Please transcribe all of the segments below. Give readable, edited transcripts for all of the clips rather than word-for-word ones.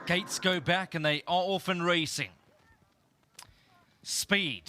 Gates go back and they are off and racing. Speed.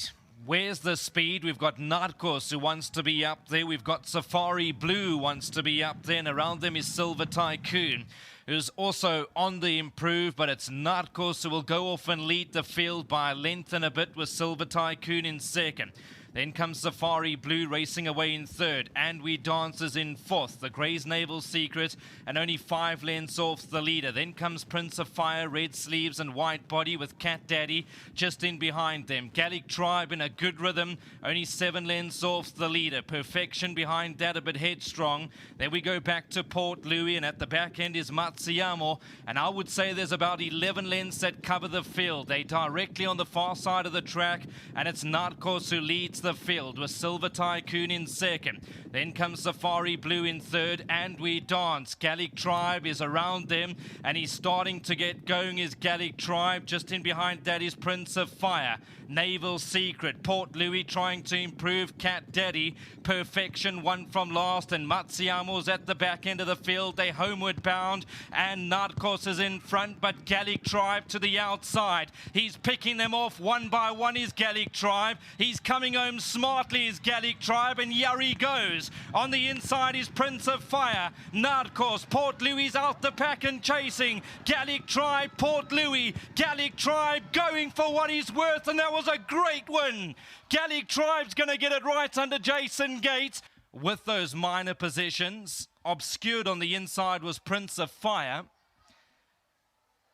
Where's the speed? We've got Narcos who wants to be up there. We've got Safari Blue wants to be up there. And around them is Silver Tycoon, who's also on the improve. But it's Narcos who will go off and lead the field by a length and a bit, with Silver Tycoon in second. Then comes Safari Blue racing away in third. And We Dancers in fourth. The Grey's Naval Secret and only 5 lengths off the leader. Then comes Prince of Fire, Red Sleeves and White Body, with Cat Daddy just in behind them. Gallic Tribe in a good rhythm, only 7 lengths off the leader. Perfection behind that, a bit headstrong. Then we go back to Port Louis, and at the back end is Matsuyama. And I would say there's about 11 lengths that cover the field. They're directly on the far side of the track, and it's Narcos who leads the field, with Silver Tycoon in second. Then comes Safari Blue in third, and We Dance. Gallic Tribe is around them, and he's starting to get going, is Gallic Tribe. Just in behind that is Prince of Fire, Naval Secret, Port Louis trying to improve, Cat Daddy, Perfection one from last, and Matsuyama's at the back end of the field. They homeward bound, and Narcos is in front, but Gallic Tribe to the outside. He's picking them off one by one, is Gallic Tribe. He's coming home smartly, is Gallic Tribe, and Yuri goes. On the inside is Prince of Fire, Narcos, Port Louis out the pack and chasing. Gallic Tribe, Port Louis, Gallic Tribe going for what he's worth, and that was a great win. Gallic Tribe's going to get it right under Jason Gates. With those minor positions, obscured on the inside was Prince of Fire.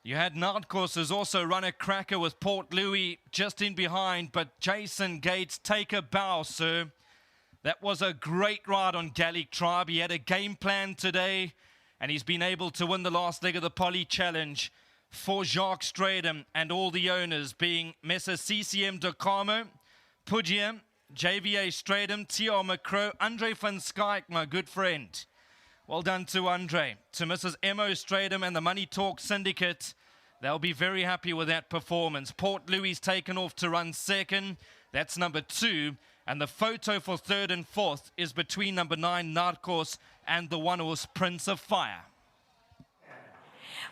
You had Narcos, who's also run a cracker, with Port Louis just in behind, but Jason Gates, take a bow, sir. That was a great ride on Gallic Tribe. He had a game plan today, and he's been able to win the last leg of the Poly Challenge for Jacques Stradum and all the owners, being Messer CCM Docamo, Pudjia, JVA Stradum, T.R. McCrow, Andre van Skyke, my good friend. Well done to Andre, to Mrs. Emo Stradum and the Money Talk Syndicate. They'll be very happy with that performance. Port Louis taken off to run second. That's number 2. And the photo for third and fourth is between number 9, Narcos, and the one-horse Prince of Fire.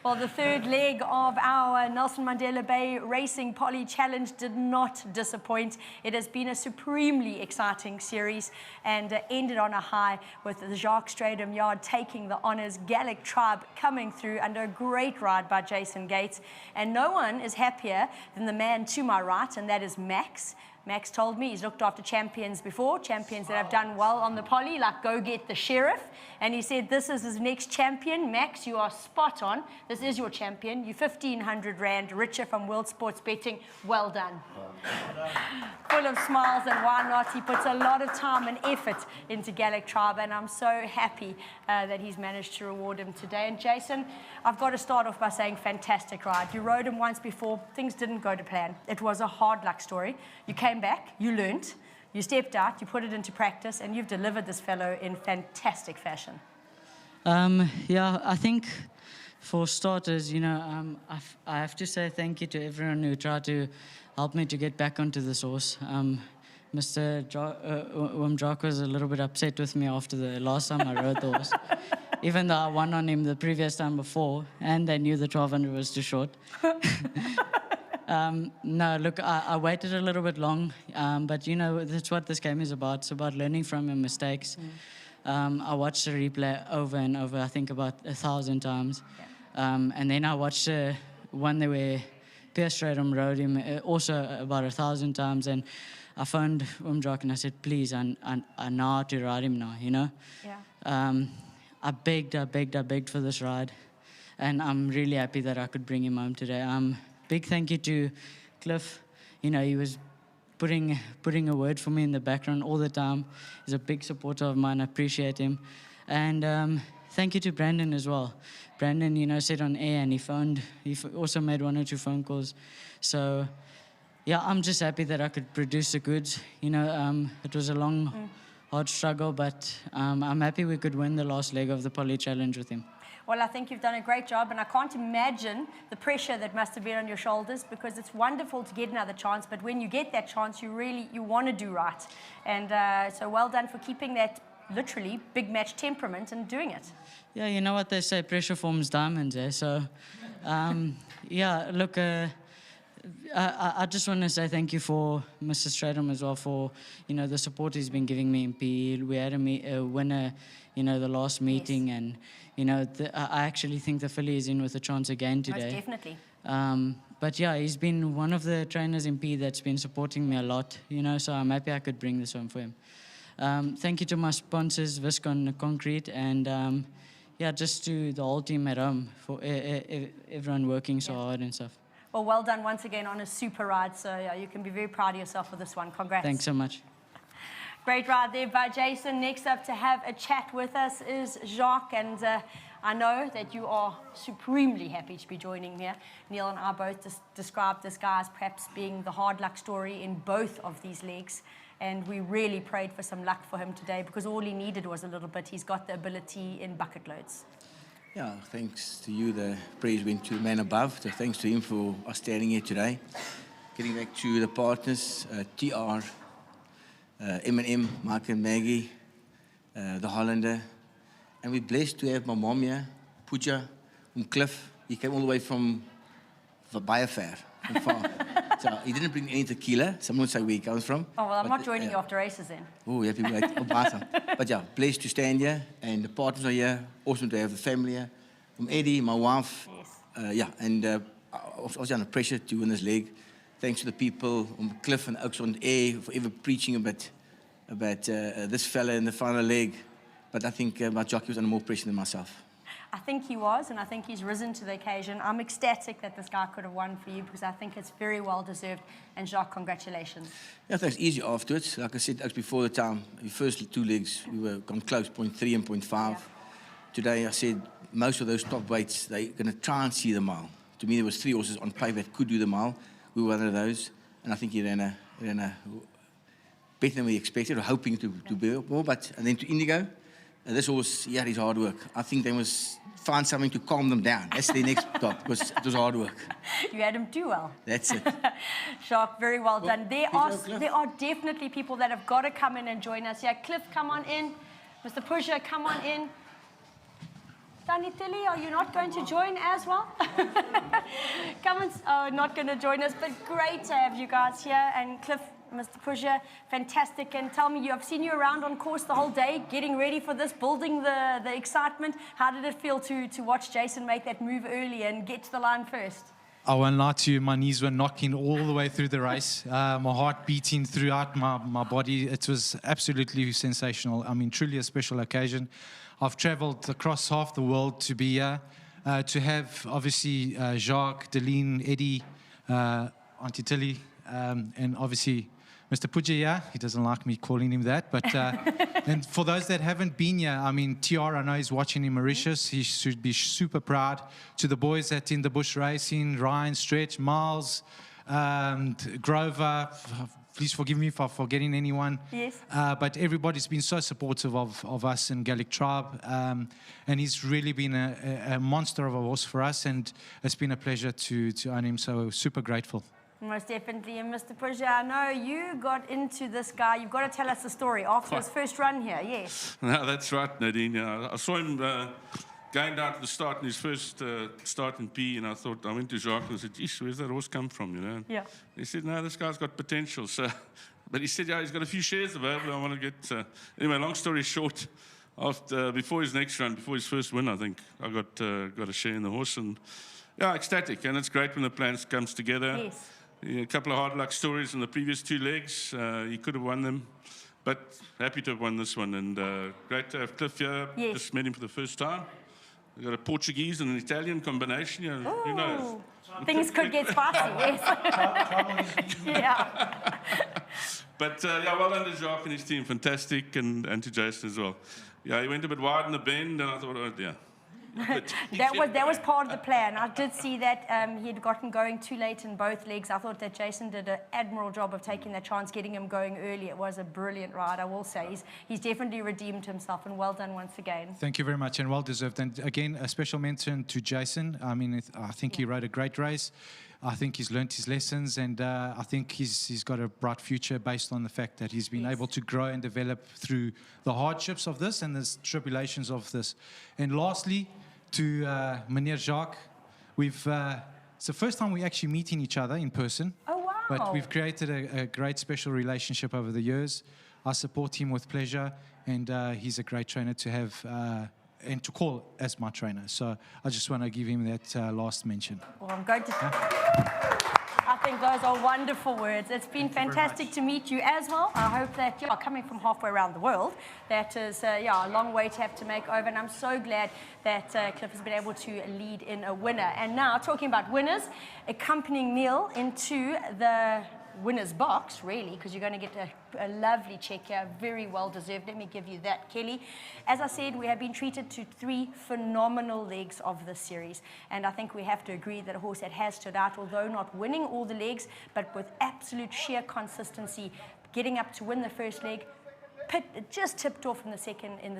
Well, the third leg of our Nelson Mandela Bay Racing Poly Challenge did not disappoint. It has been a supremely exciting series, and ended on a high, with the Jacques Stradum yard taking the honours. Gallic Tribe coming through under a great ride by Jason Gates. And no one is happier than the man to my right, and that is Max. Max told me he's looked after champions before, champions that have done well on the poly, like Go Get the Sheriff. And he said, this is his next champion. Max, you are spot on. This is your champion. You're 1,500 Rand richer from World Sports Betting. Well done. Full of smiles, and why not? He puts a lot of time and effort into Gallic Tribe, and I'm so happy that he's managed to reward him today. And Jason, I've got to start off by saying fantastic ride. You rode him once before. Things didn't go to plan. It was a hard luck story. You came back, you learned, you stepped out, you put it into practice, and you've delivered this fellow in fantastic fashion. Yeah, I think for starters, you know, I have to say thank you to everyone who tried to help me to get back onto this horse. Mr. Wimjock was a little bit upset with me after the last time I rode the horse, even though I won on him the previous time before, and they knew the 1200 was too short. No, look, I waited a little bit long, but you know, that's what this game is about. It's about learning from your mistakes. I watched the replay over and over, I think about 1,000 times. Yeah. And then I watched the one where Pierre Stradum rode him also about 1,000 times. And I phoned Wimjock and I said, please, I know how to ride him now, you know? Yeah. I begged for this ride. And I'm really happy that I could bring him home today. Big thank you to Cliff. You know, he was putting a word for me in the background all the time. He's a big supporter of mine. I appreciate him. And thank you to Brandon as well. Brandon, you know, said on air, and he also made 1 or 2 phone calls. So, yeah, I'm just happy that I could produce the goods. You know, it was a long, hard struggle, but I'm happy we could win the last leg of the Poly Challenge with him. Well, I think you've done a great job, and I can't imagine the pressure that must have been on your shoulders, because it's wonderful to get another chance, but when you get that chance, you want to do right. And so well done for keeping that literally big match temperament and doing it. Yeah, you know what they say, pressure forms diamonds, eh? So, Yeah, look, I just want to say thank you for Mr. Stradham as well for, the support he's been giving me in PE. We had a winner, the last meeting, and, I actually think the filly is in with a chance again today. Most definitely. But yeah, he's been one of the trainers in PE that's been supporting me a lot, so I'm happy I could bring this home for him. Thank you to my sponsors, Viscon Concrete, and just to the whole team at home for everyone working so hard and stuff. Well done once again on a super ride. So yeah, you can be very proud of yourself for this one. Congrats. Thanks so much. Great ride there by Jason. Next up to have a chat with us is Jacques, and I know that you are supremely happy to be joining here. Neil and I both described this guy as perhaps being the hard luck story in both of these legs. And we really prayed for some luck for him today because all he needed was a little bit. He's got the ability in bucket loads. Yeah, thanks to you. The praise went to the man above. So thanks to him for us standing here today. Getting back to the partners, TR, M&M, Mark and Maggie, the Hollander. And we're blessed to have my mom here, Pooja, Cliff. He came all the way from Baie-Fair, from far. So he didn't bring any tequila. Someone would say where he comes from. Oh, well, I'm not joining you after races then. Oh, yeah, people like, awesome. But yeah, blessed to stand here, and the partners are here. Awesome to have the family here. From Eddie, my wife. Yes. I was under pressure to win this leg. Thanks to the people, Cliff and Oaks on air, for ever preaching about this fella in the final leg. But I think my jockey was under more pressure than myself. I think he was, and I think he's risen to the occasion. I'm ecstatic that this guy could have won for you because I think it's very well deserved. And Jacques, congratulations. Yeah, thanks. Easy afterwards. Like I said before the time, the first 2 legs, we were come close, 0.3 and 0.5. Yeah. Today, I said most of those top weights, they're going to try and see the mile. To me, there was 3 horses on paper that could do the mile. We were one of those, and I think he ran a better than we expected, or hoping to be more. But and then to Indigo. This horse, he had his hard work. I think they must find something to calm them down. That's their next stop, because it was hard work. You had him too well. That's it. Jacques, very well done. There are definitely people that have got to come in and join us. Yeah, Cliff, come on in. Mr. Pusher, come on in. Danitili, are you not going to join as well? Come and, not going to join us, but great to have you guys here. And Cliff, Mr. Pusher, fantastic. And tell me, I've seen you around on course the whole day, getting ready for this, building the excitement. How did it feel to watch Jason make that move early and get to the line first? I won't lie to you, my knees were knocking all the way through the race. My heart beating throughout my body. It was absolutely sensational. I mean, truly a special occasion. I've travelled across half the world to be here, to have, obviously, Jacques, Deline, Eddie, Auntie Tilly, and obviously Mr. Puja. He doesn't like me calling him that. But and for those that haven't been here, I mean, TR, I know he's watching in Mauritius. He should be super proud. To the boys that in the bush racing, Ryan, Stretch, Miles, Grover, please forgive me for forgetting anyone. Yes. But everybody's been so supportive of us in Gallic Tribe. And he's really been a monster of a horse for us. And it's been a pleasure to own him. So super grateful. Most definitely. And Mr. Pusha, I know you got into this guy. You've got to tell us the story after his first run here. Yes. No, that's right, Nadine. Yeah, I saw him going down to the start in his first start in P, and I went to Jacques and said, geez, where's that horse come from, you know? Yeah. He said, no, this guy's got potential. So, but he said, yeah, he's got a few shares available. I want to get... Anyway, long story short, before his next run, before his first win, I think, I got a share in the horse. And, yeah, ecstatic. And it's great when the plan comes together. Yes. Yeah, a couple of hard luck stories in the previous 2 legs. He could have won them. But happy to have won this one. And great to have Cliff here. Yes. Just met him for the first time. We've got a Portuguese and an Italian combination. You know, who knows? Things could get spicy, yes. Yeah. But, yeah, well done to Jacques and his team. Fantastic. And to Jason as well. Yeah, he went a bit wide in the bend, and I thought, oh, yeah. That was part of the plan. I did see that he had gotten going too late in both legs. I thought that Jason did an admirable job of taking that chance, getting him going early. It was a brilliant ride, I will say. He's definitely redeemed himself, and well done once again. Thank you very much, and well deserved. And again, a special mention to Jason. I mean, I think he rode a great race. I think he's learnt his lessons, and I think he's got a bright future based on the fact that he's been able to grow and develop through the hardships of this and the tribulations of this. And lastly, to Meneer Jacques, we've It's the first time we're actually meeting each other in person. Oh, wow. But we've created a great special relationship over the years. I support him with pleasure, and he's a great trainer to have and to call as my trainer. So I just want to give him that last mention. Well, I'm going to... I think those are wonderful words. It's been fantastic to meet you as well. I hope that you're coming from halfway around the world. That is, a long way to have to make over, and I'm so glad that Cliff has been able to lead in a winner. And now, talking about winners, accompanying Neil into the winner's box, really, because you're going to get a lovely check here, very well deserved. Let me give you that, Kelly. As I said, we have been treated to 3 phenomenal legs of this series, and I think we have to agree that a horse that has stood out, although not winning all the legs, but with absolute sheer consistency, getting up to win the first leg, just tipped off in the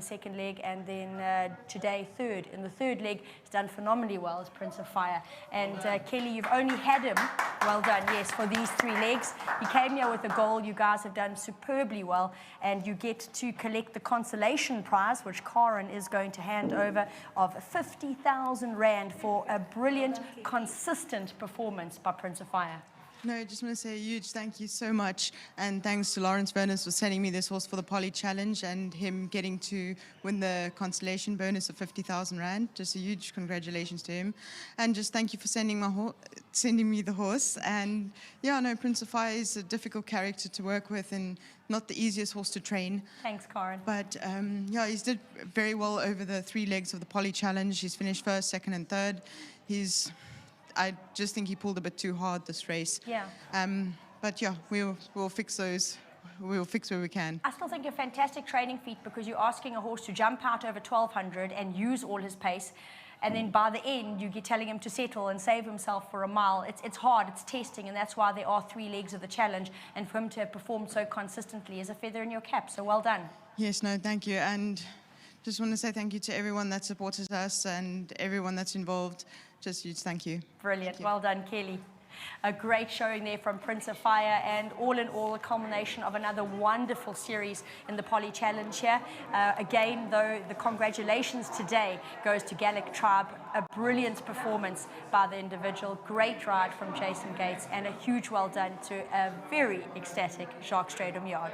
second leg, and then today third in the third leg. He's done phenomenally well as Prince of Fire. And Kelly, you've only had him, well done, yes, for these 3 legs. He came here with a goal. You guys have done superbly well, and you get to collect the consolation prize, which Karen is going to hand over, of 50,000 Rand for a brilliant, consistent performance by Prince of Fire. No, I just want to say a huge thank you so much, and thanks to Lawrence Burners for sending me this horse for the Poly Challenge and him getting to win the consolation bonus of 50,000 Rand. Just a huge congratulations to him, and just thank you for sending me the horse. And yeah, no, Prince of Fire is a difficult character to work with and not the easiest horse to train. Thanks, Karen. But yeah, he's did very well over the 3 legs of the Poly Challenge. He's finished first, second, and third. I just think he pulled a bit too hard this race. Yeah. But yeah, we'll fix those. We'll fix where we can. I still think a fantastic training feat, because you're asking a horse to jump out over 1,200 and use all his pace, and then by the end you're telling him to settle and save himself for a mile. It's hard, it's testing, and that's why there are 3 legs of the challenge, and for him to have performed so consistently is a feather in your cap, so well done. Yes, no, thank you. And just want to say thank you to everyone that supported us and everyone that's involved. Just huge thank you. Brilliant. Thank you. Well done, Kelly. A great showing there from Prince of Fire, and all in all, a culmination of another wonderful series in the Poly Challenge here. Again, though, the congratulations today goes to Gallic Tribe. A brilliant performance by the individual. Great ride from Jason Gates, and a huge well done to a very ecstatic Jacques Strydom yard.